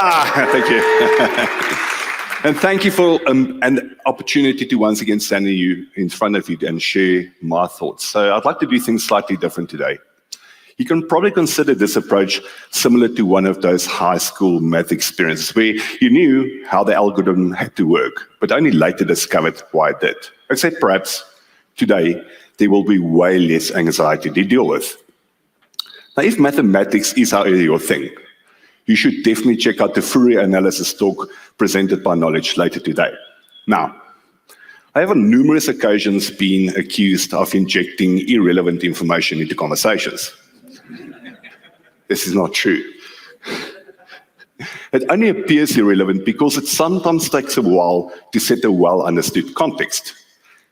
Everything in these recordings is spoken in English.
Thank you. And thank you for an opportunity to once again stand in front of you and share my thoughts. So I'd like to do things slightly different today. You can probably consider this approach similar to one of those high school math experiences where you knew how the algorithm had to work, but only later discovered why it did. Except perhaps today there will be way less anxiety to deal with. Now, if mathematics is however your thing, you should definitely check out the Fourier analysis talk presented by Knowledge later today. Now, I have on numerous occasions been accused of injecting irrelevant information into conversations. This is not true. It only appears irrelevant because it sometimes takes a while to set a well-understood context.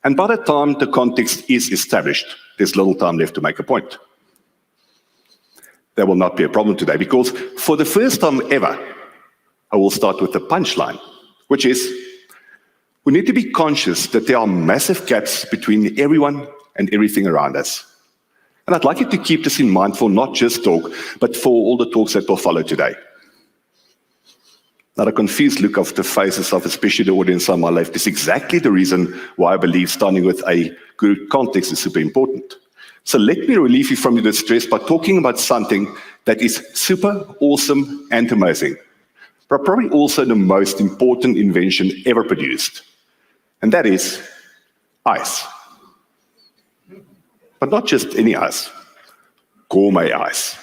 And by the time the context is established, there's little time left to make a point. There will not be a problem today because for the first time ever, I will start with the punchline, which is, we need to be conscious that there are massive gaps between everyone and everything around us. And I'd like you to keep this in mind for not just talk, but for all the talks that will follow today. Now, the confused look of the faces of especially the audience on my left is exactly the reason why I believe starting with a good context is super important. So let me relieve you from your distress by talking about something that is super awesome and amazing, but probably also the most important invention ever produced. And that is ice. But not just any ice, gourmet ice.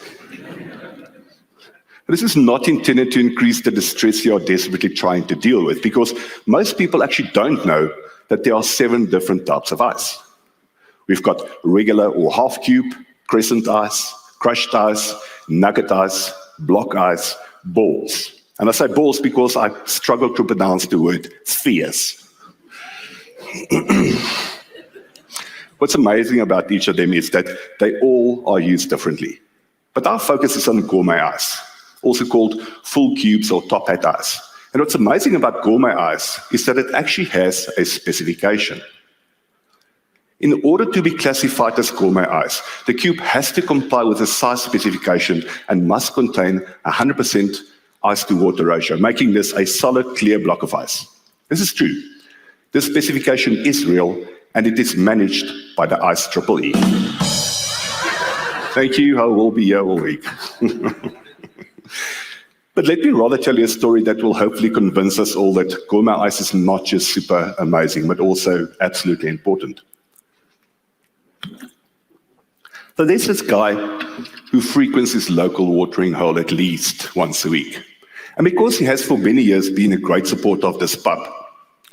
This is not intended to increase the distress you are desperately trying to deal with, because most people actually don't know that there are 7 different types of ice. We've got regular or half cube, crescent ice, crushed ice, nugget ice, block ice, balls. And I say balls because I struggle to pronounce the word spheres. What's amazing about each of them is that they all are used differently. But our focus is on gourmet ice, also called full cubes or top hat ice. And what's amazing about gourmet ice is that it actually has a specification. In order to be classified as gourmet ice, the cube has to comply with the size specification and must contain 100% ice to water ratio, making this a solid, clear block of ice. This is true. This specification is real, and it is managed by the ICEEE. Thank you, I will be here all week. But let me rather tell you a story that will hopefully convince us all that gourmet ice is not just super amazing, but also absolutely important. So there's this guy who frequents his local watering hole at least once a week. And because he has for many years been a great supporter of this pub,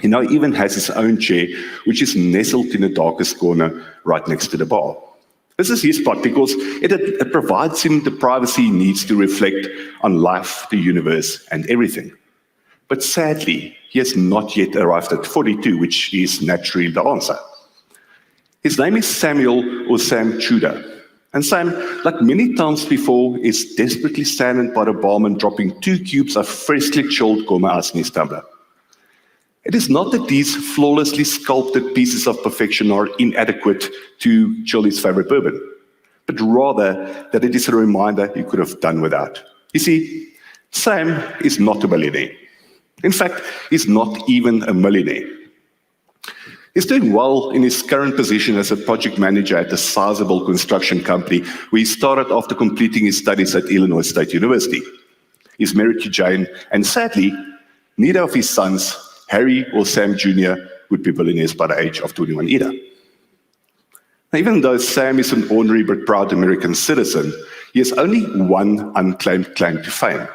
he now even has his own chair, which is nestled in the darkest corner right next to the bar. This is his spot because it provides him the privacy he needs to reflect on life, the universe, and everything. But sadly, he has not yet arrived at 42, which is naturally the answer. His name is Samuel or Sam Tudor. And Sam, like many times before, is desperately saddened by the barman dropping 2 cubes of freshly chilled gourmet ice in his tumbler. It is not that these flawlessly sculpted pieces of perfection are inadequate to chill his favorite bourbon, but rather that it is a reminder you could have done without. You see, Sam is not a millionaire. In fact, he's not even a millionaire. He's doing well in his current position as a project manager at a sizable construction company where he started after completing his studies at Illinois State University. He's married to Jane, and sadly, neither of his sons, Harry or Sam Jr., would be billionaires by the age of 21 either. Now, even though Sam is an ordinary but proud American citizen, he has only one unclaimed claim to fame.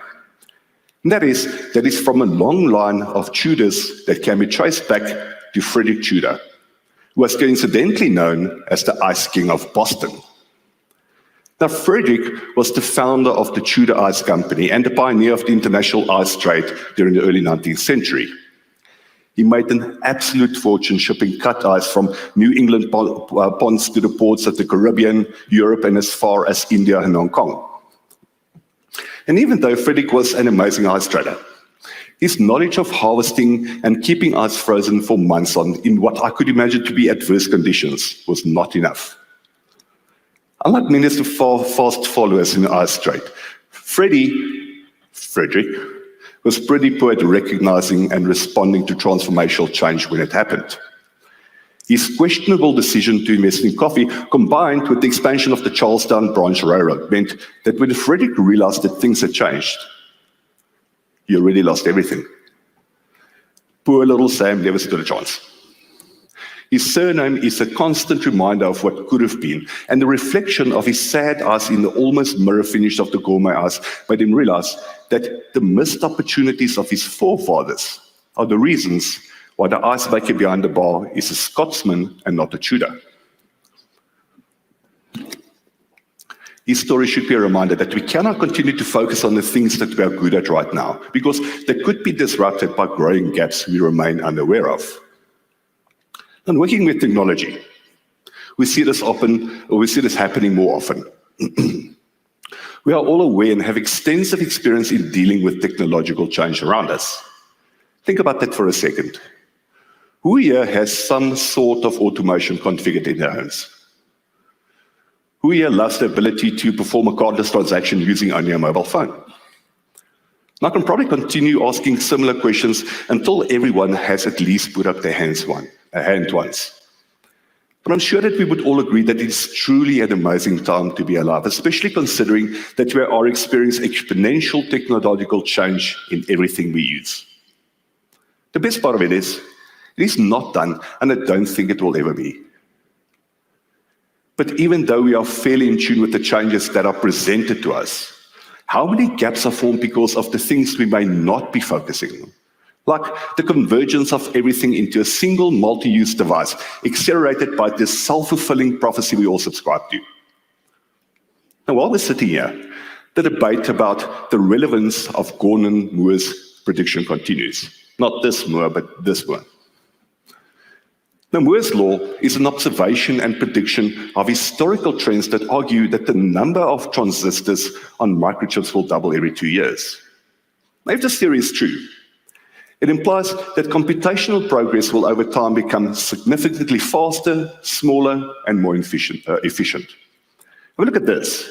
And that is from a long line of Tudors that can be traced back to Frederick Tudor, who was coincidentally known as the Ice King of Boston. Now, Frederick was the founder of the Tudor Ice Company and the pioneer of the international ice trade during the early 19th century. He made an absolute fortune shipping cut ice from New England ponds to the ports of the Caribbean, Europe, and as far as India and Hong Kong. And even though Frederick was an amazing ice trader, his knowledge of harvesting and keeping ice frozen for months in what I could imagine to be adverse conditions was not enough. Unlike many of the fast followers in the ice trade, Frederick was pretty poor at recognizing and responding to transformational change when it happened. His questionable decision to invest in coffee, combined with the expansion of the Charlestown Branch Railroad, meant that when Frederick realized that things had changed, he already lost everything. Poor little Sam never stood a chance. His surname is a constant reminder of what could have been, and the reflection of his sad eyes in the almost mirror finish of the gourmet eyes made him realize that the missed opportunities of his forefathers are the reasons why the ice maker behind the bar is a Scotsman and not a Tudor. His story should be a reminder that we cannot continue to focus on the things that we are good at right now, because they could be disrupted by growing gaps we remain unaware of. And working with technology, we see this happening more often. We are all aware and have extensive experience in dealing with technological change around us. Think about that for a second. Who here has some sort of automation configured in their homes? Who here loves the ability to perform a cardless transaction using only a mobile phone? And I can probably continue asking similar questions until everyone has at least put up their hand once. But I'm sure that we would all agree that it's truly an amazing time to be alive, especially considering that we are experiencing exponential technological change in everything we use. The best part of it is not done, and I don't think it will ever be. But even though we are fairly in tune with the changes that are presented to us, how many gaps are formed because of the things we may not be focusing on? Like the convergence of everything into a single multi-use device, accelerated by this self-fulfilling prophecy we all subscribe to. Now, while we're sitting here, the debate about the relevance of Gordon Moore's prediction continues. Not this Moore, but this Moore. Now, Moore's law is an observation and prediction of historical trends that argue that the number of transistors on microchips will double every 2 years. Now, if this theory is true, it implies that computational progress will over time become significantly faster, smaller, and more efficient. Have a look at this.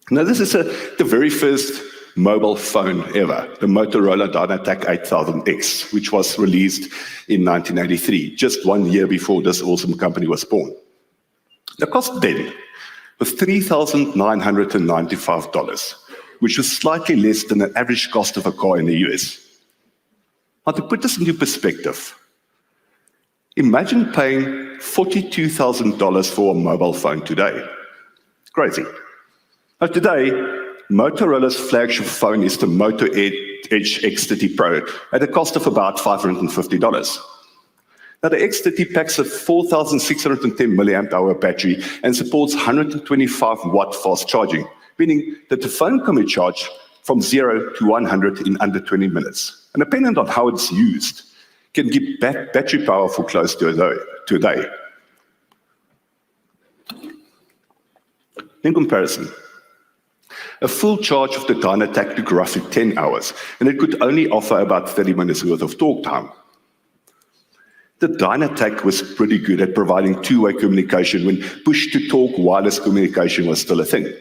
Now, this is the very first mobile phone ever, the Motorola Dynatac 8000X, which was released in 1983, just 1 year before this awesome company was born. The cost then was $3,995, which was slightly less than the average cost of a car in the US. Now, to put this into perspective, imagine paying $42,000 for a mobile phone today. Crazy. Now, today, Motorola's flagship phone is the Moto Edge X30 Pro at a cost of about $550. Now, the X30 packs a 4,610 milliamp hour battery and supports 125 watt fast charging, meaning that the phone can be charged from 0 to 100 in under 20 minutes. And depending on how it's used, can give battery power for close to a day. In comparison, a full charge of the Dynatac took roughly 10 hours, and it could only offer about 30 minutes worth of talk time. The Dynatac was pretty good at providing two-way communication when push-to-talk wireless communication was still a thing.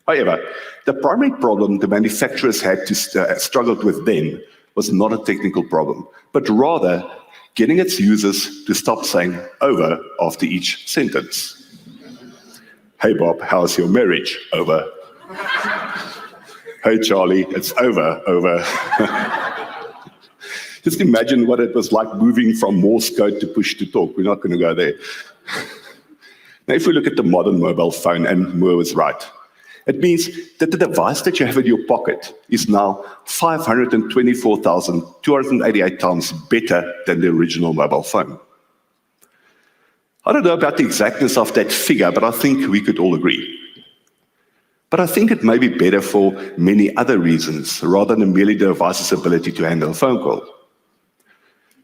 However, the primary problem the manufacturers had to struggled with then was not a technical problem, but rather getting its users to stop saying over after each sentence. Hey Bob, how's your marriage? Over. Hey Charlie, it's over. Just imagine what it was like moving from Morse code to push to talk. We're not going to go there. Now, if we look at the modern mobile phone, and Moore was right, it means that the device that you have in your pocket is now 524,288 times better than the original mobile phone. I don't know about the exactness of that figure, but I think we could all agree. But I think it may be better for many other reasons, rather than merely the device's ability to handle a phone call.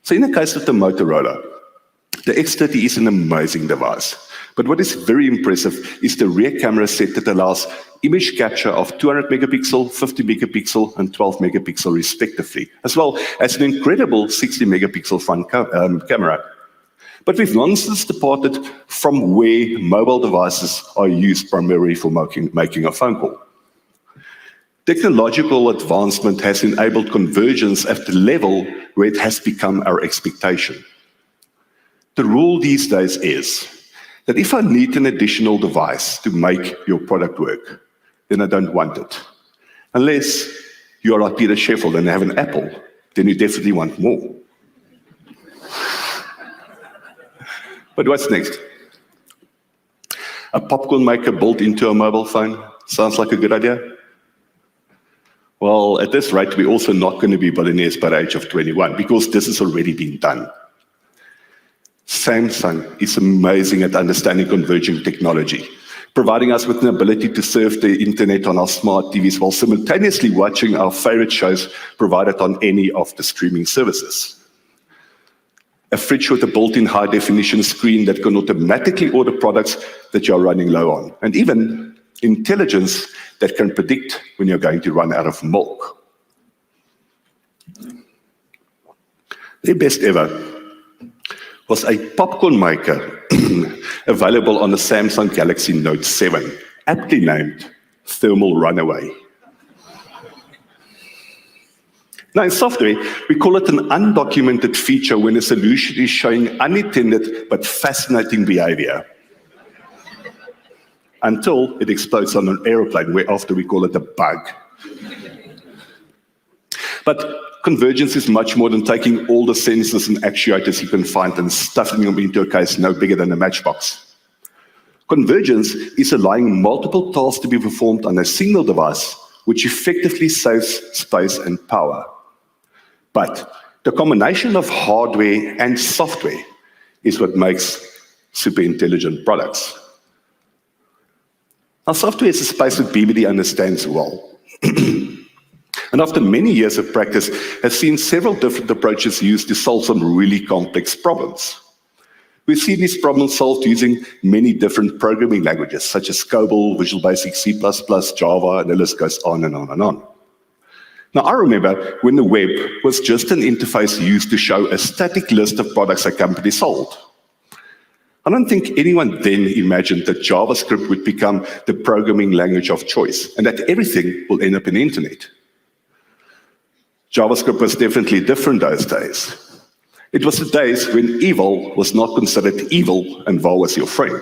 So in the case of the Motorola, the X30 is an amazing device. But what is very impressive is the rear camera set that allows image capture of 200 megapixel, 50 megapixel, and 12 megapixel respectively, as well as an incredible 60 megapixel front camera. But we've long since departed from where mobile devices are used primarily for making a phone call. Technological advancement has enabled convergence at the level where it has become our expectation. The rule these days is that if I need an additional device to make your product work, then I don't want it. Unless you are like Peter Sheffield and have an Apple, then you definitely want more. But what's next? A popcorn maker built into a mobile phone? Sounds like a good idea? Well, at this rate, we're also not going to be billionaires by the age of 21, because this has already been done. Samsung is amazing at understanding converging technology, providing us with an ability to surf the internet on our smart TVs while simultaneously watching our favorite shows provided on any of the streaming services. A fridge with a built-in high-definition screen that can automatically order products that you're running low on, and even intelligence that can predict when you're going to run out of milk. The best ever was a popcorn maker available on the Samsung Galaxy Note 7, aptly named Thermal Runaway. Now, in software, we call it an undocumented feature when a solution is showing unintended but fascinating behavior, until it explodes on an aeroplane, whereafter we call it a bug. But convergence is much more than taking all the sensors and actuators you can find and stuffing them into a case no bigger than a matchbox. Convergence is allowing multiple tasks to be performed on a single device, which effectively saves space and power. But the combination of hardware and software is what makes super intelligent products. Now, software is a space that BBD understands well. And after many years of practice, has seen several different approaches used to solve some really complex problems. We've seen these problems solved using many different programming languages, such as COBOL, Visual Basic, C++, Java, and the list goes on and on and on. Now, I remember when the web was just an interface used to show a static list of products a company sold. I don't think anyone then imagined that JavaScript would become the programming language of choice and that everything will end up in the internet. JavaScript was definitely different those days. It was the days when evil was not considered evil and Val was your friend.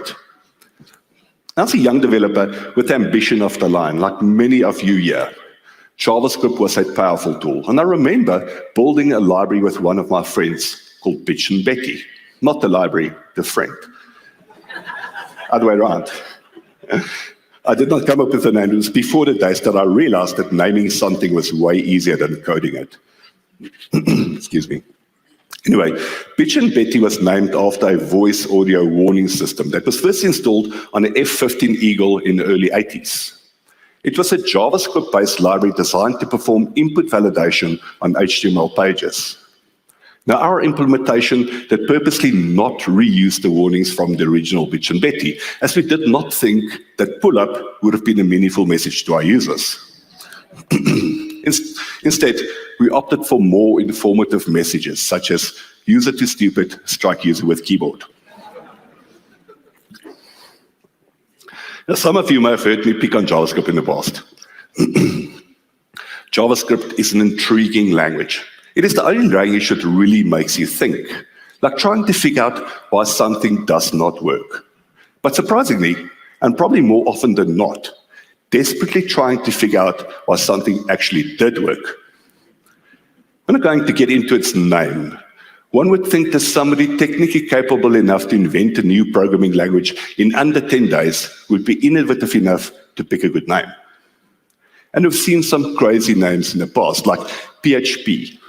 As a young developer with ambition of the line, like many of you here, JavaScript was a powerful tool. And I remember building a library with one of my friends called Bitch and Betty. Not the library, the friend. Other way around. I did not come up with the name. It was before the days that I realized that naming something was way easier than coding it. Excuse me. Anyway, Bitch and Betty was named after a voice audio warning system that was first installed on an F-15 Eagle in the early 80s. It was a JavaScript-based library designed to perform input validation on HTML pages. Now, our implementation did purposely not reuse the warnings from the original Bitch and Betty, as we did not think that pull-up would have been a meaningful message to our users. Instead, we opted for more informative messages, such as user too stupid, strike user with keyboard. Now, some of you may have heard me pick on JavaScript in the past. JavaScript is an intriguing language. It is the only language that really makes you think, like trying to figure out why something does not work. But surprisingly, and probably more often than not, desperately trying to figure out why something actually did work. I'm not going to get into its name. One would think that somebody technically capable enough to invent a new programming language in under 10 days would be innovative enough to pick a good name. And we've seen some crazy names in the past, like PHP,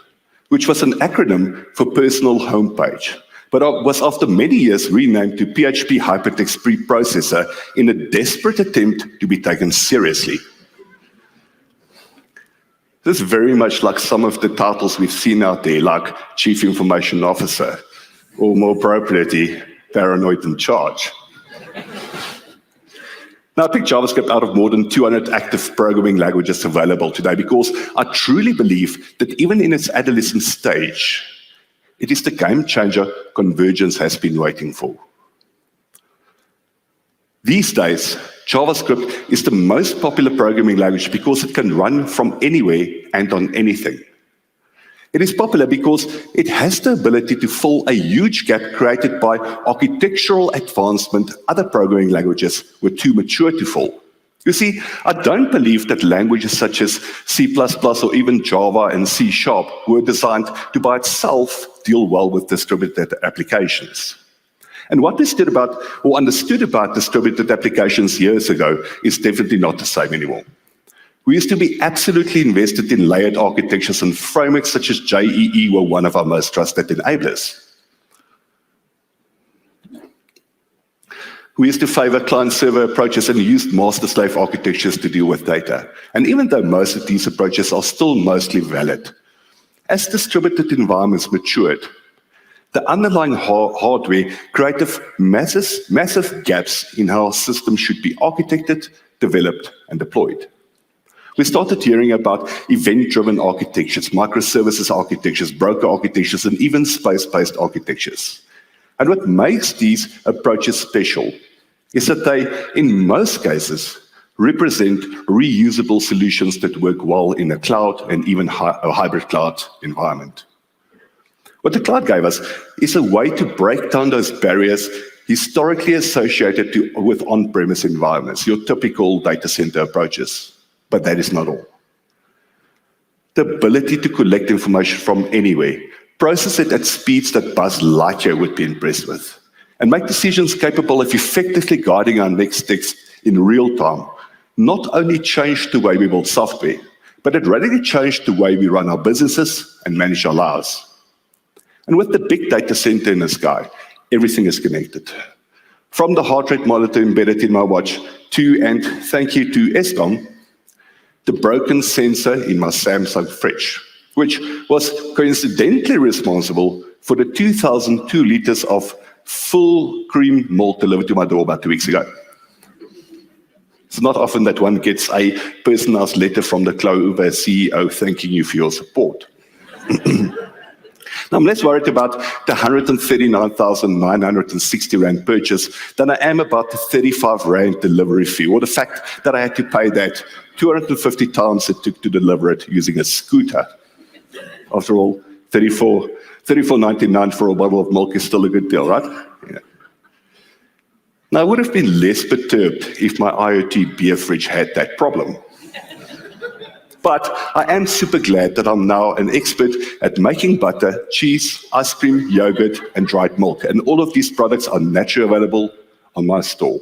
which was an acronym for Personal Homepage, but was after many years renamed to PHP Hypertext Preprocessor in a desperate attempt to be taken seriously. This is very much like some of the titles we've seen out there, like Chief Information Officer, or more appropriately, Paranoid in Charge. Now, I picked JavaScript out of more than 200 active programming languages available today because I truly believe that even in its adolescent stage, it is the game changer convergence has been waiting for. These days, JavaScript is the most popular programming language because it can run from anywhere and on anything. It is popular because it has the ability to fill a huge gap created by architectural advancement other programming languages were too mature to fill. You see, I don't believe that languages such as C++ or even Java and C# were designed to by itself deal well with distributed applications. And what we stood about or understood about distributed applications years ago is definitely not the same anymore. We used to be absolutely invested in layered architectures, and frameworks such as JEE were one of our most trusted enablers. We used to favor client-server approaches and used master-slave architectures to deal with data. And even though most of these approaches are still mostly valid, as distributed environments matured, the underlying hardware created massive gaps in how systems should be architected, developed, and deployed. We started hearing about event-driven architectures, microservices architectures, broker architectures, and even space-based architectures. And what makes these approaches special is that they, in most cases, represent reusable solutions that work well in a cloud and even a hybrid cloud environment. What the cloud gave us is a way to break down those barriers historically associated with on-premise environments, your typical data center approaches. But that is not all. The ability to collect information from anywhere, process it at speeds that Buzz Lightyear would be impressed with, and make decisions capable of effectively guiding our next steps in real time, not only changed the way we build software, but it radically changed the way we run our businesses and manage our lives. And with the big data center in the sky, everything is connected. From the heart rate monitor embedded in my watch to, and thank you to Eskom, the broken sensor in my Samsung fridge, which was coincidentally responsible for the 2,002 liters of full cream milk delivered to my door about 2 weeks ago. It's not often that one gets a personalized letter from the Clover CEO thanking you for your support. Now, I'm less worried about the 139,960 Rand purchase than I am about the 35 Rand delivery fee, or the fact that I had to pay that 250 times it took to deliver it using a scooter. After all, $34.99 for a bottle of milk is still a good deal, right? Yeah. Now, I would have been less perturbed if my IoT beer fridge had that problem. But I am super glad that I'm now an expert at making butter, cheese, ice cream, yogurt, and dried milk. And all of these products are naturally available on my store.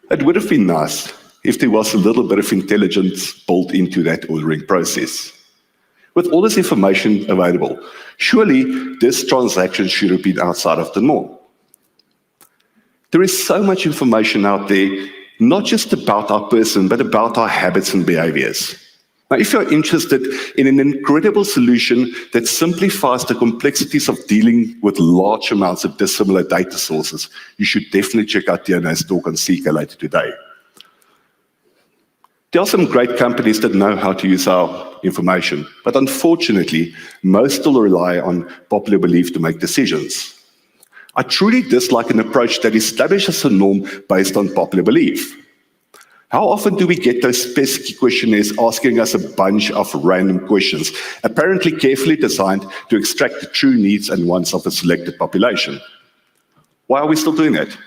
It would have been nice if there was a little bit of intelligence built into that ordering process. With all this information available, surely this transaction should have been outside of the norm. There is so much information out there, not just about our person, but about our habits and behaviors. Now, if you're interested in an incredible solution that simplifies the complexities of dealing with large amounts of dissimilar data sources, you should definitely check out Diana's talk on Seeker later today. There are some great companies that know how to use our information, but unfortunately, most still rely on popular belief to make decisions. I truly dislike an approach that establishes a norm based on popular belief. How often do we get those pesky questionnaires asking us a bunch of random questions, apparently carefully designed to extract the true needs and wants of a selected population? Why are we still doing that?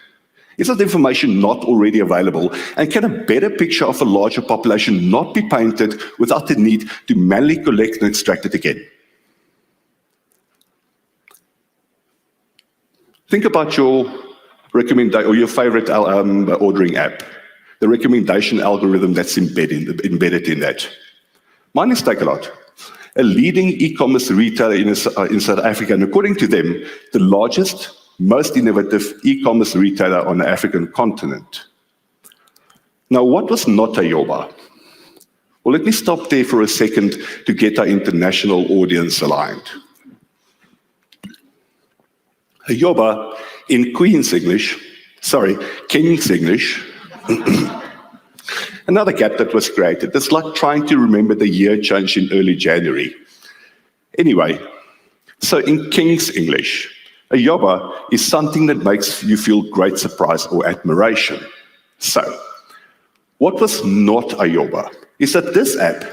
Is that information not already available? And can a better picture of a larger population not be painted without the need to manually collect and extract it again? Think about your recommendation or your favorite ordering app, the recommendation algorithm that's embedded in that. Mine is Takealot, a leading e-commerce retailer in South Africa, and according to them, the largest, most innovative e-commerce retailer on the African continent. Now, what was not Ayoba? Well, let me stop there for a second to get our international audience aligned. Ayoba, in King's English, another gap that was created. It's like trying to remember the year change in early January. Anyway, so in King's English, A yobba is something that makes you feel great surprise or admiration. So, what was not a yobba is that this app,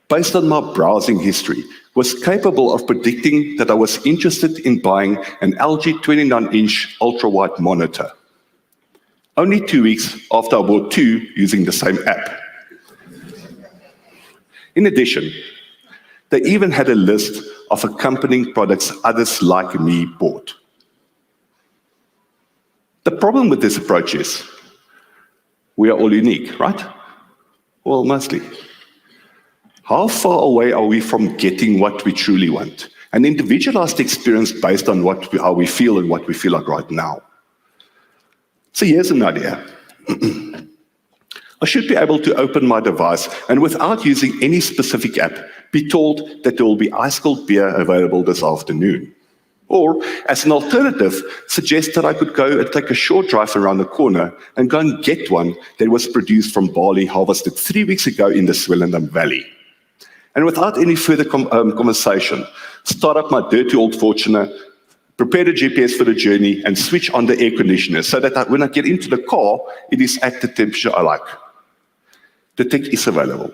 based on my browsing history, was capable of predicting that I was interested in buying an LG 29-inch ultra-wide monitor. Only 2 weeks after I bought two using the same app. In addition, they even had a list of accompanying products others like me bought. The problem with this approach is we are all unique, right? Well, mostly. How far away are we from getting what we truly want? An individualized experience based on how we feel and what we feel like right now. So here's an idea. I should be able to open my device and without using any specific app, be told that there will be ice-cold beer available this afternoon. Or, as an alternative, suggest that I could go and take a short drive around the corner and go and get one that was produced from barley harvested 3 weeks ago in the Swellendam Valley. And without any further conversation, start up my dirty old Fortuner, prepare the GPS for the journey, and switch on the air conditioner so that when I get into the car, it is at the temperature I like. The tech is available.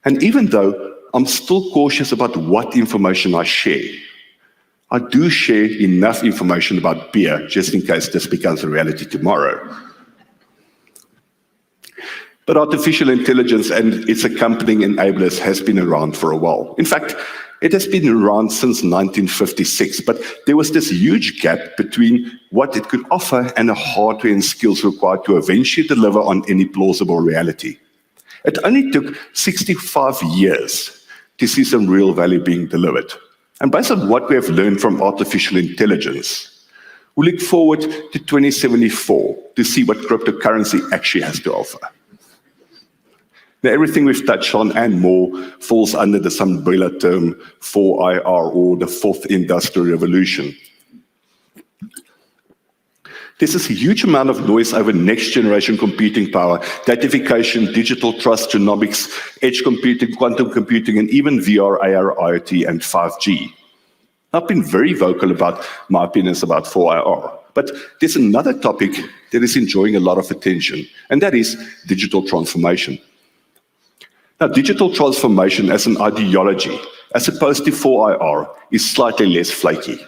And even though I'm still cautious about what information I share, I do share enough information about beer just in case this becomes a reality tomorrow. But artificial intelligence and its accompanying enablers has been around for a while. In fact, it has been around since 1956, but there was this huge gap between what it could offer and the hardware and skills required to eventually deliver on any plausible reality. It only took 65 years to see some real value being delivered. And based on what we have learned from artificial intelligence, we look forward to 2074 to see what cryptocurrency actually has to offer. Now, everything we've touched on and more falls under this umbrella term 4IR, or the Fourth Industrial Revolution. There's this huge amount of noise over next-generation computing power, datification, digital trust, genomics, edge computing, quantum computing, and even VR, AR, IoT, and 5G. I've been very vocal about my opinions about 4IR, but there's another topic that is enjoying a lot of attention, and that is digital transformation. Now, digital transformation as an ideology, as opposed to 4IR, is slightly less flaky.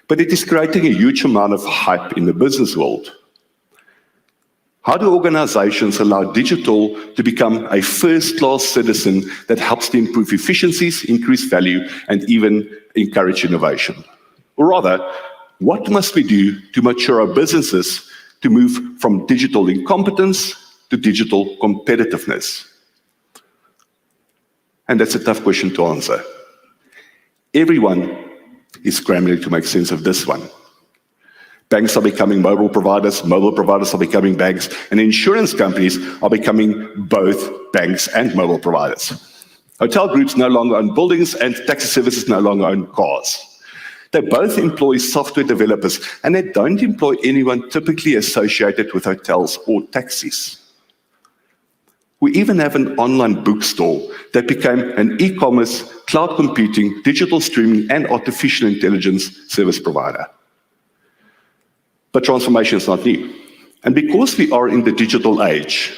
But it is creating a huge amount of hype in the business world. How do organizations allow digital to become a first-class citizen that helps to improve efficiencies, increase value, and even encourage innovation? Or rather, what must we do to mature our businesses to move from digital incompetence to digital competitiveness? And that's a tough question to answer. Everyone is scrambling to make sense of this one. Banks are becoming mobile providers are becoming banks, and insurance companies are becoming both banks and mobile providers. Hotel groups no longer own buildings, and taxi services no longer own cars. They both employ software developers, and they don't employ anyone typically associated with hotels or taxis. We even have an online bookstore that became an e-commerce, cloud computing, digital streaming, and artificial intelligence service provider. But transformation is not new. And because we are in the digital age,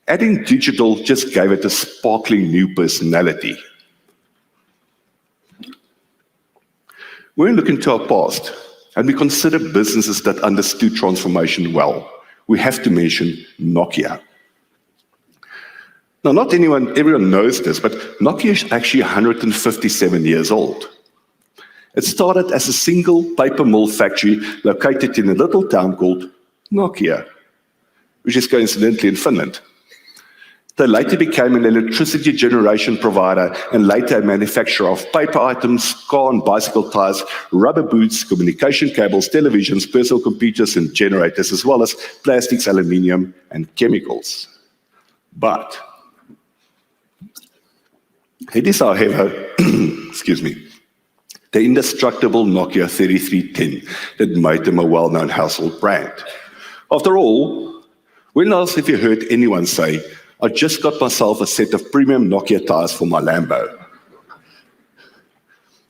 adding digital just gave it a sparkling new personality. When we look into our past and we consider businesses that understood transformation well, we have to mention Nokia. Now, not everyone knows this, but Nokia is actually 157 years old. It started as a single paper mill factory located in a little town called Nokia, which is coincidentally in Finland. They later became an electricity generation provider and later a manufacturer of paper items, car and bicycle tires, rubber boots, communication cables, televisions, personal computers and generators, as well as plastics, aluminium and chemicals. But it is, however, the indestructible Nokia 3310 that made them a well-known household brand. After all, when last have you heard anyone say, "I just got myself a set of premium Nokia tires for my Lambo"?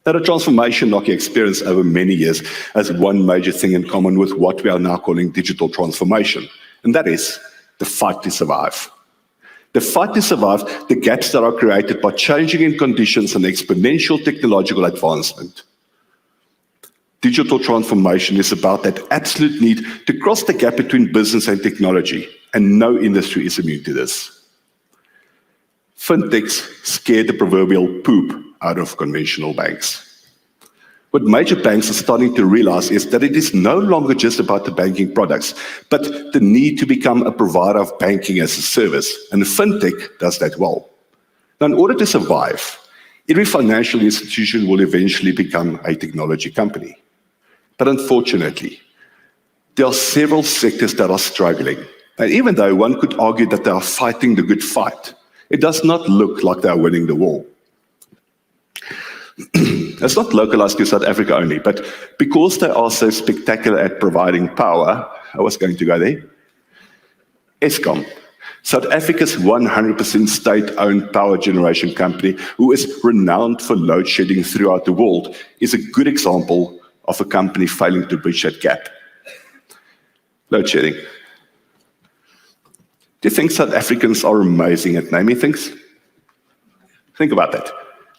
Now, the transformation Nokia experienced over many years has one major thing in common with what we are now calling digital transformation, and that is the fight to survive. The fight to survive the gaps that are created by changing in conditions and exponential technological advancement. Digital transformation is about that absolute need to cross the gap between business and technology, and no industry is immune to this. Fintechs scare the proverbial poop out of conventional banks. What major banks are starting to realize is that it is no longer just about the banking products, but the need to become a provider of banking as a service, and fintech does that well. Now, in order to survive, every financial institution will eventually become a technology company. But unfortunately, there are several sectors that are struggling. And even though one could argue that they are fighting the good fight, it does not look like they are winning the war. It's not localized to South Africa only, but because they are so spectacular at providing power, I was going to go there, Eskom, South Africa's 100% state-owned power generation company, who is renowned for load shedding throughout the world, is a good example of a company failing to bridge that gap. Load shedding. Do you think South Africans are amazing at naming things? Think about that.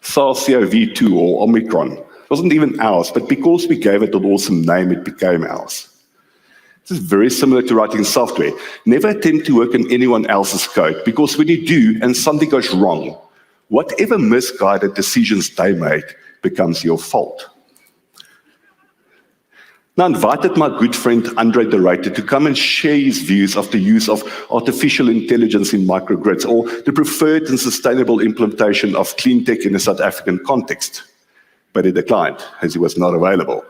SARS-CoV-2 or Omicron. It wasn't even ours, but because we gave it an awesome name, it became ours. This is very similar to writing software. Never attempt to work on anyone else's code, because when you do and something goes wrong, whatever misguided decisions they made becomes your fault. Now, I invited my good friend Andre de Ruyter to come and share his views of the use of artificial intelligence in microgrids, or the preferred and sustainable implementation of clean tech in a South African context. But he declined, as he was not available.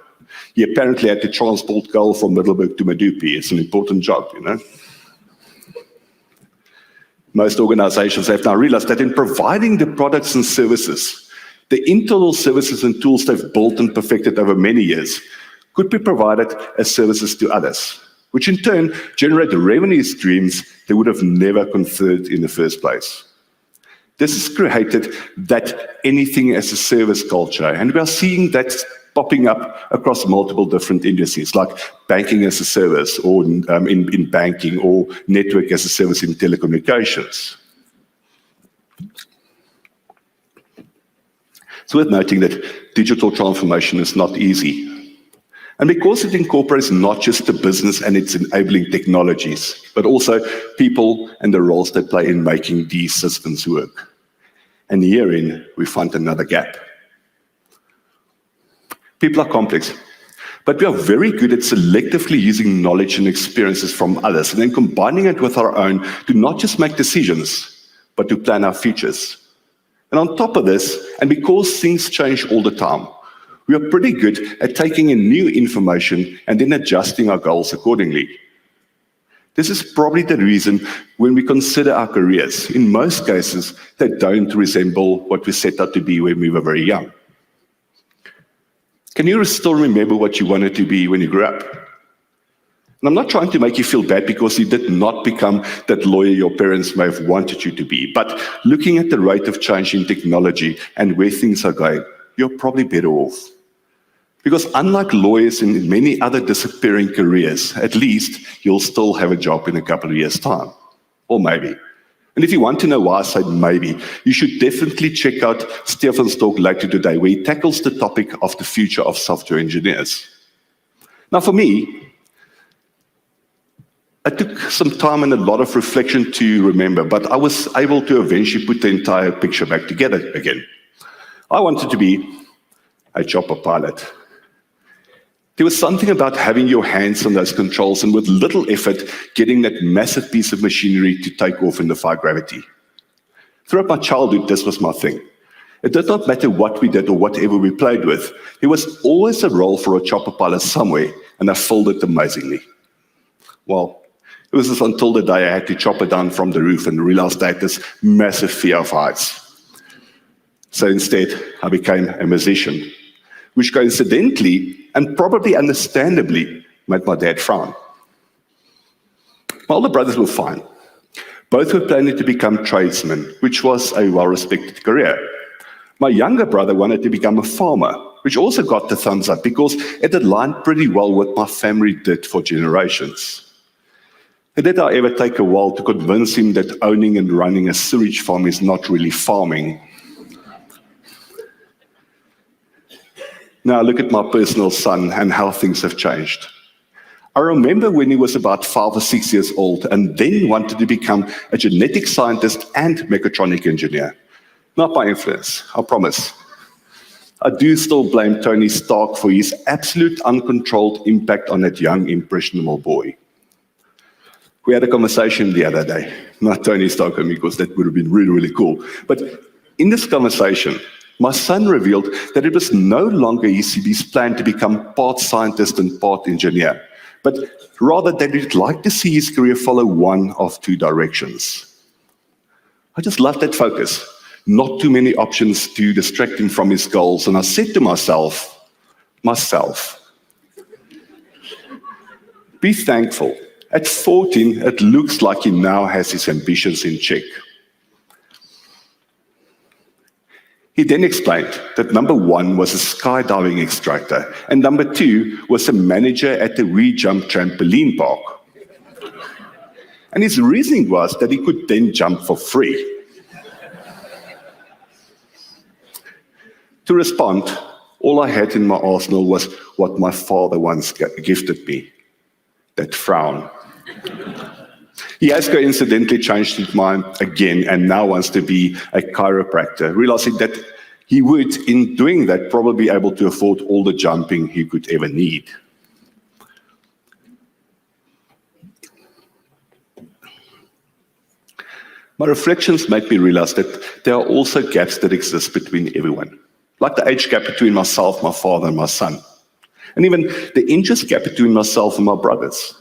He apparently had to transport coal from Middelburg to Medupi. It's an important job, you know. Most organizations have now realized that in providing the products and services, the internal services and tools they've built and perfected over many years could be provided as services to others, which in turn generate revenue streams they would have never considered in the first place. This has created that anything as a service culture, and we are seeing that popping up across multiple different industries, like banking as a service, or in banking, or network as a service in telecommunications. It's worth noting that digital transformation is not easy. And because it incorporates not just the business and its enabling technologies, but also people and the roles they play in making these systems work. And herein, we find another gap. People are complex, but we are very good at selectively using knowledge and experiences from others and then combining it with our own to not just make decisions, but to plan our futures. And on top of this, and because things change all the time, we are pretty good at taking in new information and then adjusting our goals accordingly. This is probably the reason when we consider our careers, in most cases, they don't resemble what we set out to be when we were very young. Can you still remember what you wanted to be when you grew up? And I'm not trying to make you feel bad because you did not become that lawyer your parents may have wanted you to be, but looking at the rate of change in technology and where things are going, you're probably better off. Because unlike lawyers in many other disappearing careers, at least you'll still have a job in a couple of years' time. Or maybe. And if you want to know why I say maybe, you should definitely check out Stefan's talk later today, where he tackles the topic of the future of software engineers. Now for me, it took some time and a lot of reflection to remember, but I was able to eventually put the entire picture back together again. I wanted to be a chopper pilot. There was something about having your hands on those controls and with little effort getting that massive piece of machinery to take off and defy gravity. Throughout my childhood, this was my thing. It did not matter what we did or whatever we played with. There was always a role for a chopper pilot somewhere, and I filled it amazingly. Well, it was just until the day I had to chopper down from the roof and realized I had this massive fear of heights. So instead, I became a musician, which coincidentally and probably understandably made my dad frown. My older brothers were fine. Both were planning to become tradesmen, which was a well-respected career. My younger brother wanted to become a farmer, which also got the thumbs up because it aligned pretty well with what my family did for generations. It did, however, take a while to convince him that owning and running a sewage farm is not really farming. Now look at my personal son and how things have changed. I remember when he was about 5 or 6 years old and then wanted to become a genetic scientist and mechatronic engineer. Not by influence, I promise. I do still blame Tony Stark for his absolute uncontrolled impact on that young, impressionable boy. We had a conversation the other day, not Tony Stark and me, because that would have been really, really cool. But in this conversation, my son revealed that it was no longer his plan to become part scientist and part engineer, but rather that he'd like to see his career follow one of two directions. I just love that focus. Not too many options to distract him from his goals. And I said to myself, be thankful. At 14, it looks like he now has his ambitions in check. He then explained that number 1 was a skydiving instructor, and number 2 was a manager at the We Jump trampoline park. And his reasoning was that he could then jump for free. To respond, all I had in my arsenal was what my father once gifted me, that frown. He has coincidentally changed his mind again and now wants to be a chiropractor, realizing that he would, in doing that, probably be able to afford all the jumping he could ever need. My reflections make me realize that there are also gaps that exist between everyone, like the age gap between myself, my father, and my son, and even the interest gap between myself and my brothers.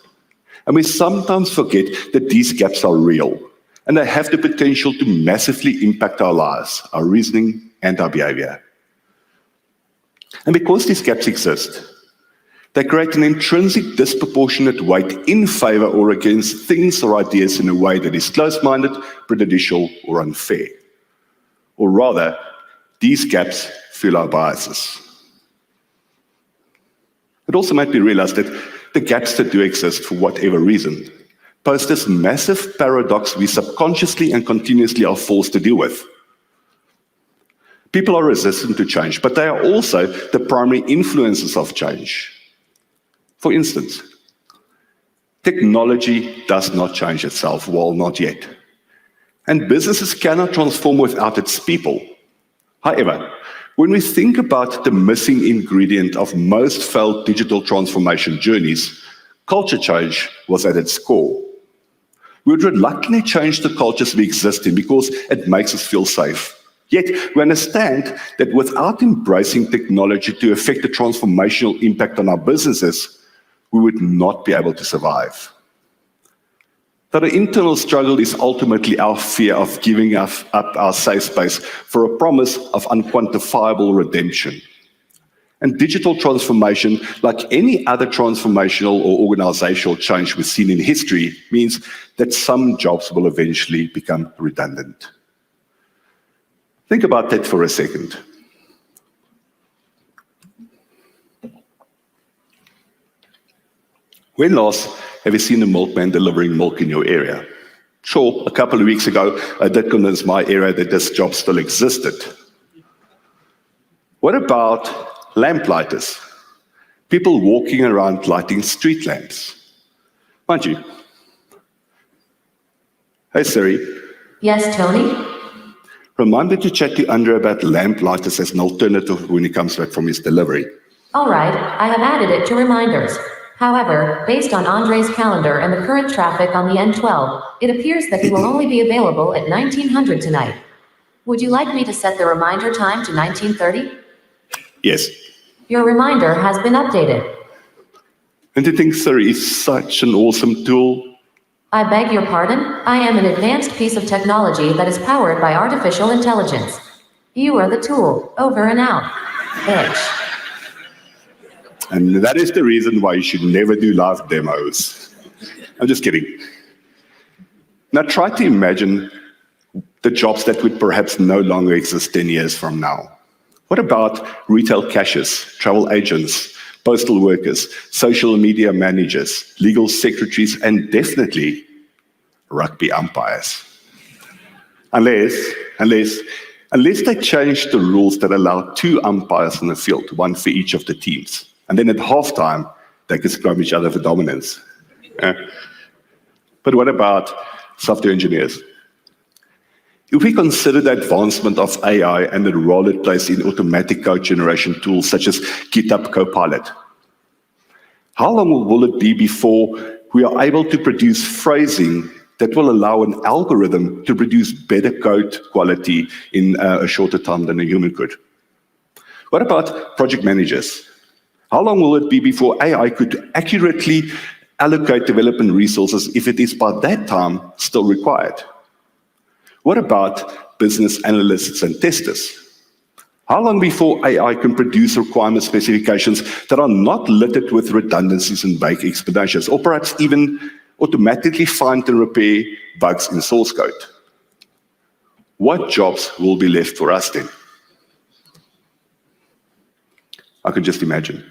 And we sometimes forget that these gaps are real, and they have the potential to massively impact our lives, our reasoning, and our behavior. And because these gaps exist, they create an intrinsic disproportionate weight in favor or against things or ideas in a way that is close-minded, prejudicial, or unfair. Or rather, these gaps fuel our biases. It also made me realize that the gaps that do exist, for whatever reason, pose this massive paradox we subconsciously and continuously are forced to deal with. People are resistant to change, but they are also the primary influencers of change. For instance, technology does not change itself, well, not yet. And businesses cannot transform without its people. However, when we think about the missing ingredient of most failed digital transformation journeys, culture change was at its core. We would reluctantly change the cultures we exist in because it makes us feel safe. Yet, we understand that without embracing technology to affect the transformational impact on our businesses, we would not be able to survive. That the internal struggle is ultimately our fear of giving up our safe space for a promise of unquantifiable redemption. And digital transformation, like any other transformational or organizational change we've seen in history, means that some jobs will eventually become redundant. Think about that for a second. When last have you seen a milkman delivering milk in your area? Sure, a couple of weeks ago, I did convince my area that this job still existed. What about lamplighters? People walking around lighting street lamps. Mind you. Hey, Siri. Yes, Tony? Remind me to chat to Andre about lamplighters as an alternative when he comes back from his delivery. All right, I have added it to reminders. However, based on Andre's calendar and the current traffic on the N12, it appears that he will only be available at 1900 tonight. Would you like me to set the reminder time to 1930? Yes. Your reminder has been updated. And you think Siri is such an awesome tool? I beg your pardon? I am an advanced piece of technology that is powered by artificial intelligence. You are the tool. Over and out. Bitch. And that is the reason why you should never do live demos. I'm just kidding. Now try to imagine the jobs that would perhaps no longer exist 10 years from now. What about retail cashiers, travel agents, postal workers, social media managers, legal secretaries, and definitely rugby umpires? Unless they change the rules that allow 2 umpires on the field, 1 for each of the teams. And then at halftime, they can scrum each other for dominance. But what about software engineers? If we consider the advancement of AI and the role it plays in automatic code generation tools such as GitHub Copilot, how long will it be before we are able to produce phrasing that will allow an algorithm to produce better code quality in a shorter time than a human could? What about project managers? How long will it be before AI could accurately allocate development resources if it is by that time still required? What about business analysts and testers? How long before AI can produce requirement specifications that are not littered with redundancies and vague explanations, or perhaps even automatically find and repair bugs in source code? What jobs will be left for us then? I can just imagine.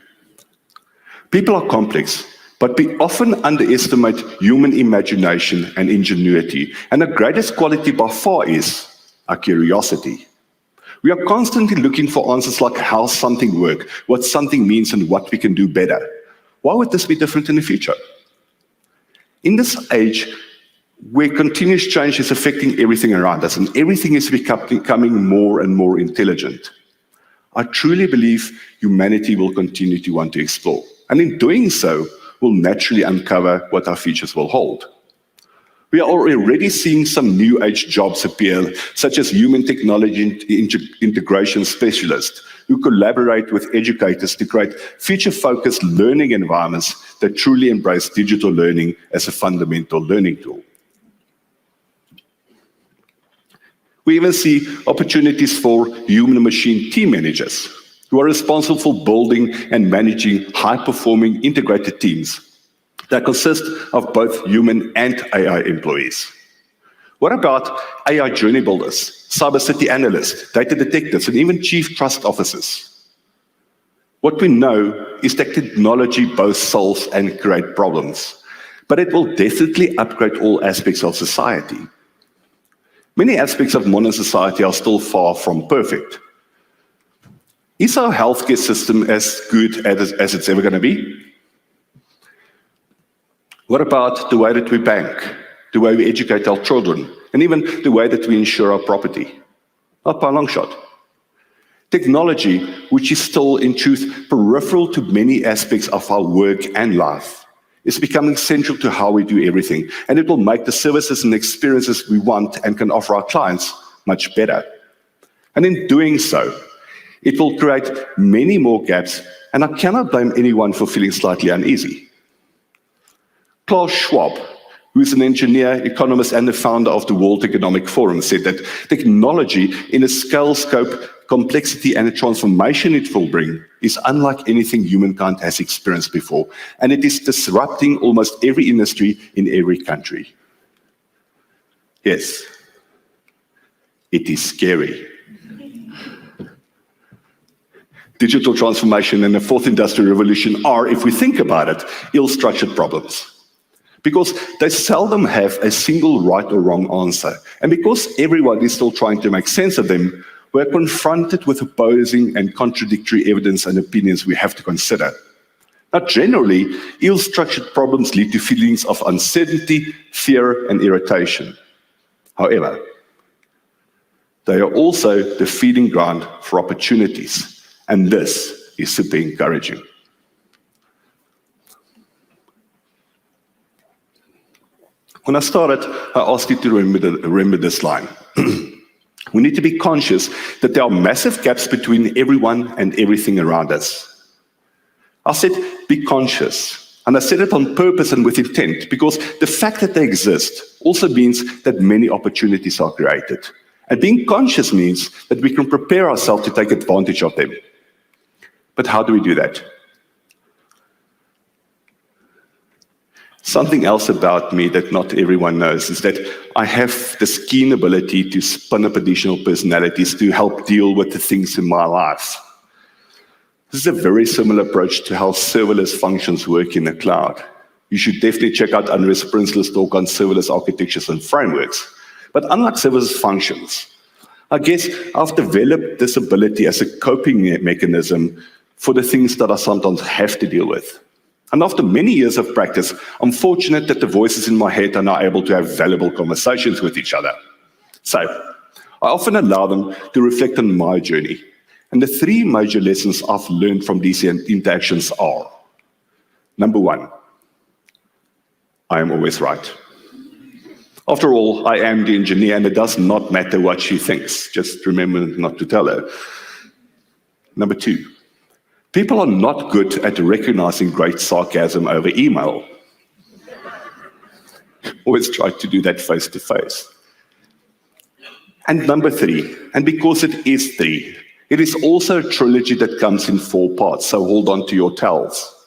People are complex, but we often underestimate human imagination and ingenuity, and the greatest quality by far is our curiosity. We are constantly looking for answers like how something works, what something means, and what we can do better. Why would this be different in the future? In this age where continuous change is affecting everything around us and everything is becoming more and more intelligent, I truly believe humanity will continue to want to explore. And in doing so, we'll naturally uncover what our futures will hold. We are already seeing some new age jobs appear, such as human technology integration specialists, who collaborate with educators to create future-focused learning environments that truly embrace digital learning as a fundamental learning tool. We even see opportunities for human-machine team managers, who are responsible for building and managing high-performing integrated teams that consist of both human and AI employees. What about AI journey builders, cybersecurity analysts, data detectives, and even chief trust officers? What we know is that technology both solves and creates problems, but it will definitely upgrade all aspects of society. Many aspects of modern society are still far from perfect. Is our healthcare system as good as it's ever going to be? What about the way that we bank, the way we educate our children, and even the way that we insure our property? Not by a long shot. Technology, which is still in truth peripheral to many aspects of our work and life, is becoming central to how we do everything, and it will make the services and experiences we want and can offer our clients much better. And in doing so, it will create many more gaps, and I cannot blame anyone for feeling slightly uneasy. Klaus Schwab, who is an engineer, economist, and the founder of the World Economic Forum, said that technology in a scale, scope, complexity, and a transformation it will bring is unlike anything humankind has experienced before, and it is disrupting almost every industry in every country. Yes, it is scary. Digital transformation and the fourth industrial revolution are, if we think about it, ill-structured problems. Because they seldom have a single right or wrong answer. And because everyone is still trying to make sense of them, we're confronted with opposing and contradictory evidence and opinions we have to consider. Now, generally, ill-structured problems lead to feelings of uncertainty, fear, and irritation. However, they are also the feeding ground for opportunities. And this is super encouraging. When I started, I asked you to remember this line. We need to be conscious that there are massive gaps between everyone and everything around us. I said, be conscious. And I said it on purpose and with intent, because the fact that they exist also means that many opportunities are created. And being conscious means that we can prepare ourselves to take advantage of them. But how do we do that? Something else about me that not everyone knows is that I have this keen ability to spin up additional personalities to help deal with the things in my life. This is a very similar approach to how serverless functions work in the cloud. You should definitely check out Andres Prinslow's talk on serverless architectures and frameworks. But unlike serverless functions, I guess I've developed this ability as a coping mechanism for the things that I sometimes have to deal with. And after many years of practice, I'm fortunate that the voices in my head are now able to have valuable conversations with each other. So, I often allow them to reflect on my journey. And the three major lessons I've learned from these interactions are: number one, I am always right. After all, I am the engineer, and it does not matter what she thinks. Just remember not to tell her. Number two, people are not good at recognizing great sarcasm over email. Always try to do that face to face. And number three, and because it is three, it is also a trilogy that comes in 4 parts, so hold on to your towels.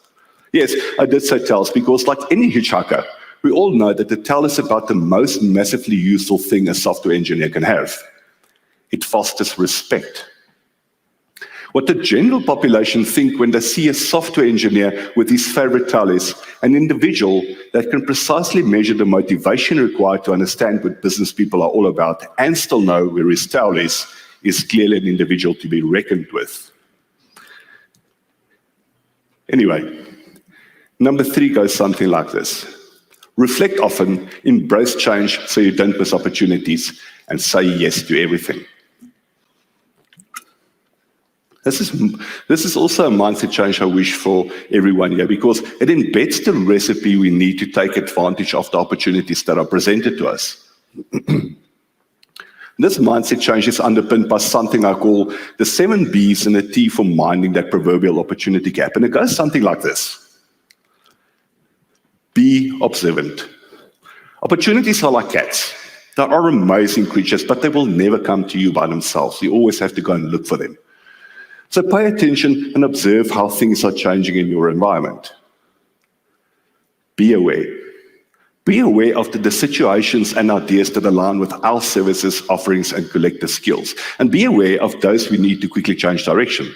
Yes, I did say towels because, like any hitchhiker, we all know that the towel is about the most massively useful thing a software engineer can have. It fosters respect. What the general population think when they see a software engineer with his favorite towel is an individual that can precisely measure the motivation required to understand what business people are all about and still know where his towel is clearly an individual to be reckoned with. Anyway, number 3 goes something like this. Reflect often, embrace change so you don't miss opportunities, and say yes to everything. This is also a mindset change I wish for everyone here, because it embeds the recipe we need to take advantage of the opportunities that are presented to us. This mindset change is underpinned by something I call the 7 B's and a T for minding that proverbial opportunity gap. And it goes something like this. Be observant. Opportunities are like cats. They are amazing creatures, but they will never come to you by themselves. You always have to go and look for them. So pay attention and observe how things are changing in your environment. Be aware. Be aware of the situations and ideas that align with our services, offerings, and collective skills. And be aware of those we need to quickly change direction.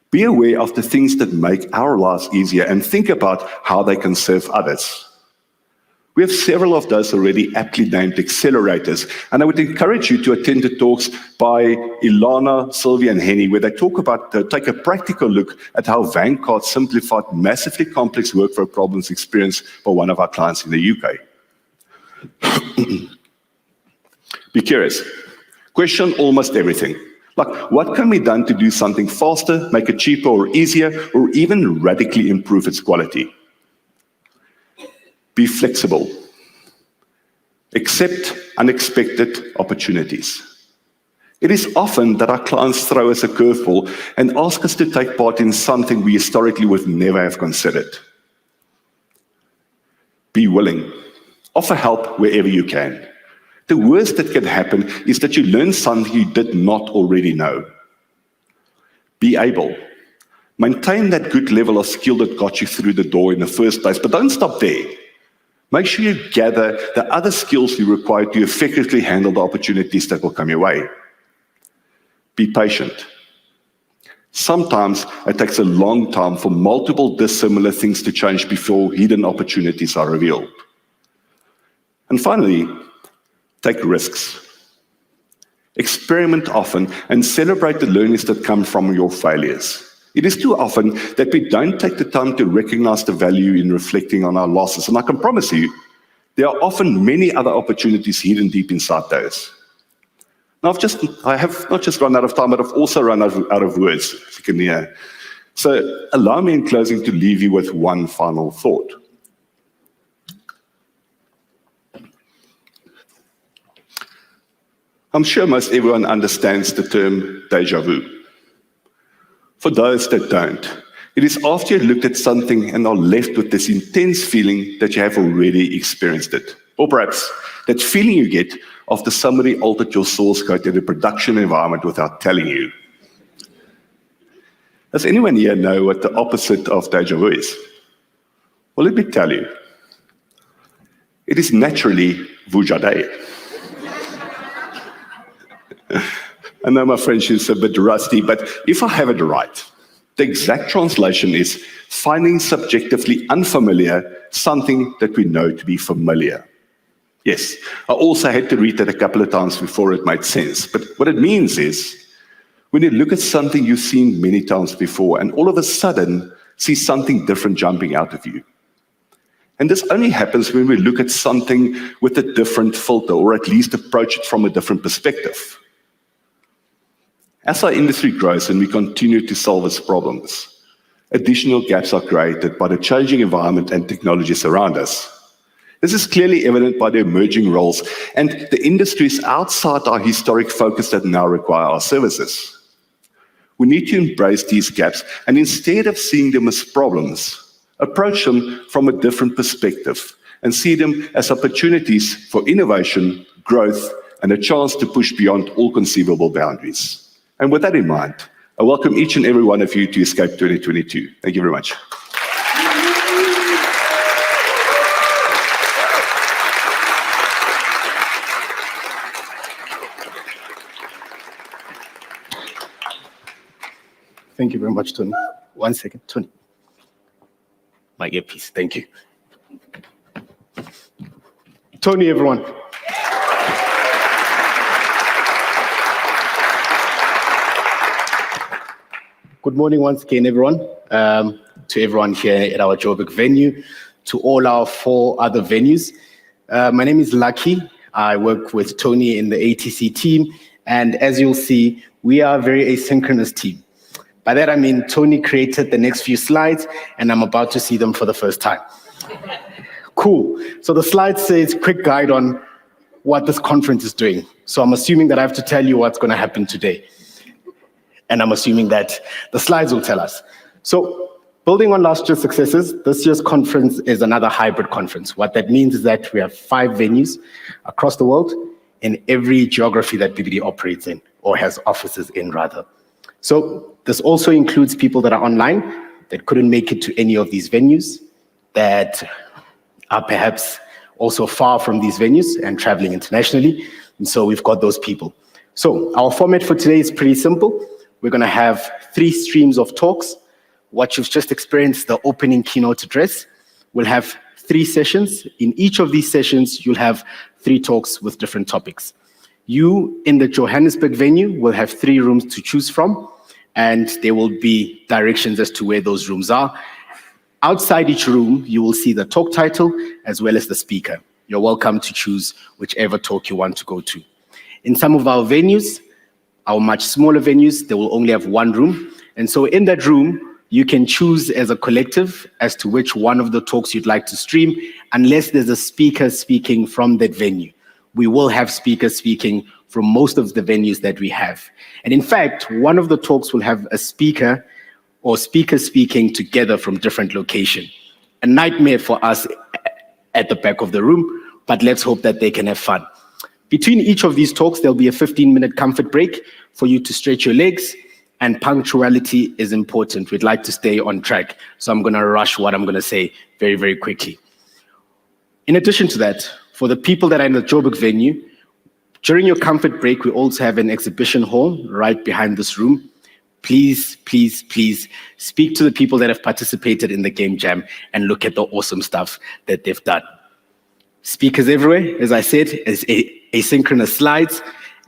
Be aware of the things that make our lives easier and think about how they can serve others. We have several of those already aptly named accelerators, and I would encourage you to attend the talks by Ilana, Sylvia, and Henny, where they take a practical look at how Vanguard simplified massively complex workflow problems experienced by one of our clients in the UK. Be curious. Question almost everything. Like, what can be done to do something faster, make it cheaper or easier, or even radically improve its quality? Be flexible. Accept unexpected opportunities. It is often that our clients throw us a curveball and ask us to take part in something we historically would never have considered. Be willing. Offer help wherever you can. The worst that can happen is that you learn something you did not already know. Be able. Maintain that good level of skill that got you through the door in the first place, but don't stop there. Make sure you gather the other skills you require to effectively handle the opportunities that will come your way. Be patient. Sometimes it takes a long time for multiple dissimilar things to change before hidden opportunities are revealed. And finally, take risks. Experiment often and celebrate the learnings that come from your failures. It is too often that we don't take the time to recognize the value in reflecting on our losses. And I can promise you, there are often many other opportunities hidden deep inside those. Now, I have not just run out of time, but I've also run out of words, if you can hear. So allow me in closing to leave you with one final thought. I'm sure most everyone understands the term déjà vu. For those that don't, it is after you've looked at something and are left with this intense feeling that you have already experienced it. Or perhaps that feeling you get after somebody altered your source code in a production environment without telling you. Does anyone here know what the opposite of déjà vu is? Well, let me tell you. It is naturally Vujade. I know my French is a bit rusty, but if I have it right, the exact translation is finding subjectively unfamiliar something that we know to be familiar. Yes, I also had to read that a couple of times before it made sense. But what it means is, when you look at something you've seen many times before, and all of a sudden see something different jumping out of you. And this only happens when we look at something with a different filter, or at least approach it from a different perspective. As our industry grows and we continue to solve its problems, additional gaps are created by the changing environment and technologies around us. This is clearly evident by the emerging roles and the industries outside our historic focus that now require our services. We need to embrace these gaps and instead of seeing them as problems, approach them from a different perspective and see them as opportunities for innovation, growth, and a chance to push beyond all conceivable boundaries. And with that in mind, I welcome each and every one of you to Escape 2022. Thank you very much. Thank you very much, Tony. 1 second, Tony. My earpiece, thank you. Tony, everyone. Good morning once again, everyone. To everyone here at our Joburg venue, to all our 4 other venues. My name is Lucky. I work with Tony in the ATC team, and as you'll see, we are a very asynchronous team. By that I mean Tony created the next few slides, and I'm about to see them for the first time. Cool. So the slide says quick guide on what this conference is doing. So I'm assuming that I have to tell you what's going to happen today. And I'm assuming that the slides will tell us. So building on last year's successes, this year's conference is another hybrid conference. What that means is that we have 5 venues across the world in every geography that BBD operates in, or has offices in rather. So this also includes people that are online, that couldn't make it to any of these venues, that are perhaps also far from these venues and traveling internationally. And so we've got those people. So our format for today is pretty simple. We're going to have 3 streams of talks. What you've just experienced, the opening keynote address. We'll have 3 sessions. In each of these sessions, you'll have 3 talks with different topics. You, in the Johannesburg venue, will have 3 rooms to choose from, and there will be directions as to where those rooms are. Outside each room, you will see the talk title as well as the speaker. You're welcome to choose whichever talk you want to go to. In some of our venues, our much smaller venues, they will only have 1 room. And so in that room, you can choose as a collective as to which one of the talks you'd like to stream, unless there's a speaker speaking from that venue. We will have speakers speaking from most of the venues that we have. And in fact, one of the talks will have a speaker or speakers speaking together from different locations. A nightmare for us at the back of the room, but let's hope that they can have fun. Between each of these talks, there'll be a 15-minute comfort break for you to stretch your legs, and punctuality is important. We'd like to stay on track, so I'm going to rush what I'm going to say very, very quickly. In addition to that, for the people that are in the Joburg venue, during your comfort break, we also have an exhibition hall right behind this room. Please, please, please speak to the people that have participated in the game jam and look at the awesome stuff that they've done. Speakers everywhere, as I said, is asynchronous slides.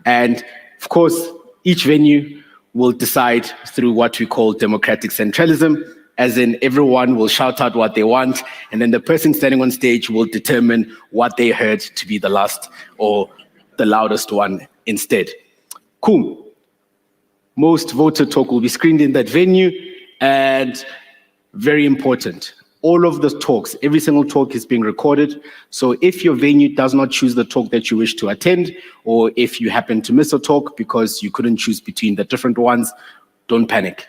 And of course, each venue will decide through what we call democratic centralism, as in everyone will shout out what they want, and then the person standing on stage will determine what they heard to be the last or the loudest one instead. Cool. Most voted talk will be screened in that venue, and very important, all of the talks, every single talk is being recorded. So if your venue does not choose the talk that you wish to attend, or if you happen to miss a talk because you couldn't choose between the different ones, don't panic.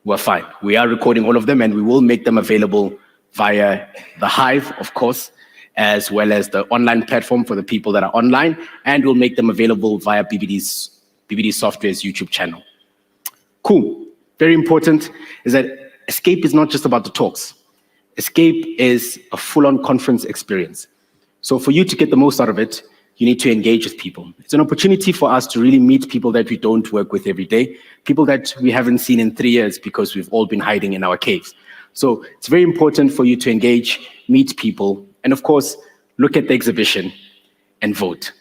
We're fine. We are recording all of them, and we will make them available via the Hive, of course, as well as the online platform for the people that are online, and we'll make them available via BBD Software's YouTube channel. Cool. Very important is that Escape is not just about the talks. Escape is a full-on conference experience. So for you to get the most out of it, you need to engage with people. It's an opportunity for us to really meet people that we don't work with every day, people that we haven't seen in 3 years because we've all been hiding in our caves. So it's very important for you to engage, meet people, and of course, look at the exhibition and vote.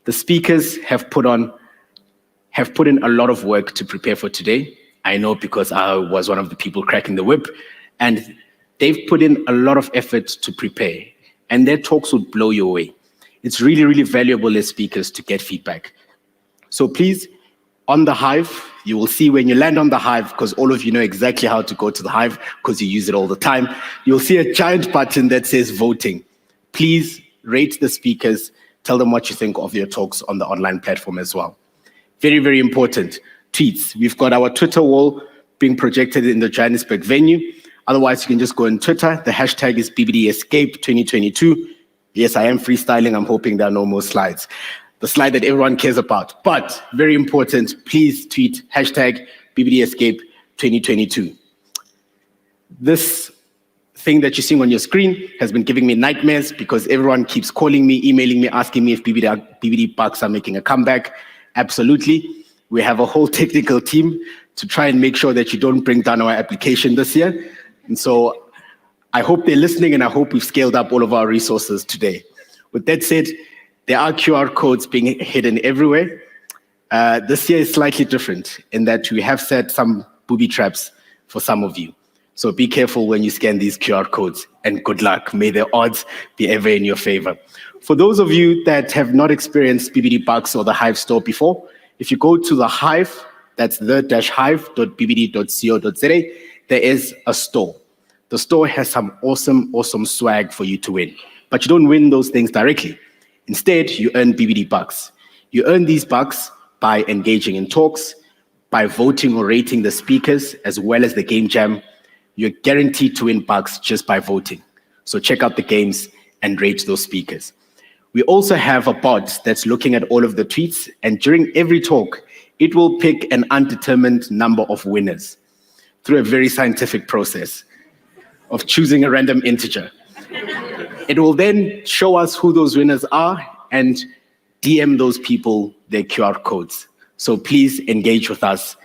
The speakers have put in a lot of work to prepare for today. I know because I was one of the people cracking the whip, and they've put in a lot of effort to prepare, and their talks will blow you away. It's really, really valuable as speakers to get feedback. So please, on the Hive, you will see when you land on the Hive, because all of you know exactly how to go to the Hive because you use it all the time, you'll see a giant button that says voting. Please rate the speakers, tell them what you think of your talks on the online platform as well. Very, very important. Tweets. We've got our Twitter wall being projected in the Johannesburg venue. Otherwise, you can just go on Twitter. The hashtag is BBDEscape2022. Yes, I am freestyling. I'm hoping there are no more slides. The slide that everyone cares about. But very important, please tweet hashtag BBDEscape2022. This thing that you're seeing on your screen has been giving me nightmares because everyone keeps calling me, emailing me, asking me if BBD Bucks are making a comeback. Absolutely. We have a whole technical team to try and make sure that you don't bring down our application this year. And so I hope they're listening, and I hope we've scaled up all of our resources today. With that said, there are QR codes being hidden everywhere. This year is slightly different in that we have set some booby traps for some of you. So be careful when you scan these QR codes, and good luck. May the odds be ever in your favor. For those of you that have not experienced BBD Bucks or the Hive store before, if you go to the Hive, that's the-hive.bbd.co.za, there is a store. The store has some awesome, awesome swag for you to win. But you don't win those things directly. Instead, you earn BBD Bucks. You earn these bucks by engaging in talks, by voting or rating the speakers, as well as the game jam. You're guaranteed to win bucks just by voting. So check out the games and rate those speakers. We also have a bot that's looking at all of the tweets, and during every talk, it will pick an undetermined number of winners through a very scientific process of choosing a random integer. It will then show us who those winners are and DM those people their QR codes. So please engage with us.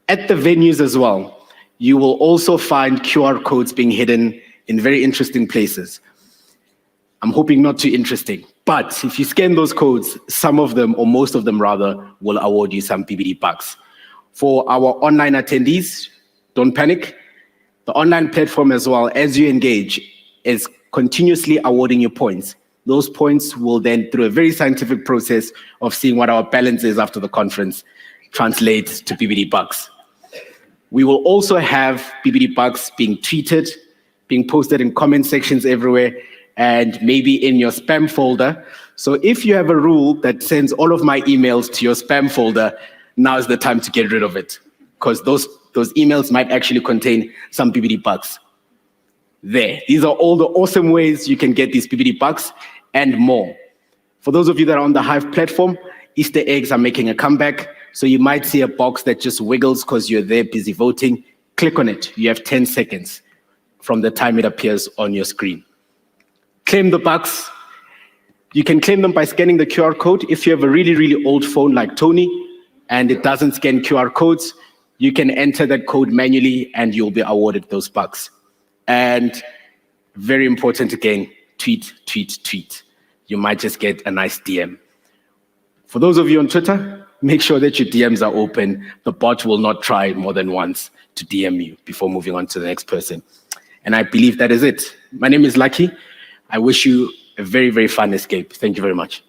At the venues as well, you will also find QR codes being hidden in very interesting places. I'm hoping not too interesting, but if you scan those codes, some of them, or most of them rather, will award you some BBD bucks. For our online attendees, don't panic. The online platform as well, as you engage, is continuously awarding you points. Those points will then, through a very scientific process of seeing what our balance is after the conference, translate to BBD bucks. We will also have BBD bucks being tweeted, being posted in comment sections everywhere, and maybe in your spam folder. So if you have a rule that sends all of my emails to your spam folder, now is the time to get rid of it, because those emails might actually contain some BBD bucks. There. These are all the awesome ways you can get these BBD bucks and more. For those of you that are on the Hive platform, Easter eggs are making a comeback. So you might see a box that just wiggles because you're there busy voting. Click on it. You have 10 seconds from the time it appears on your screen. Claim the bucks. You can claim them by scanning the QR code. If you have a really, really old phone like Tony and it doesn't scan QR codes, you can enter that code manually and you'll be awarded those bucks. And very important again, tweet, tweet, tweet. You might just get a nice DM. For those of you on Twitter, make sure that your DMs are open. The bot will not try more than once to DM you before moving on to the next person. And I believe that is it. My name is Lucky. I wish you a very, very fun escape. Thank you very much.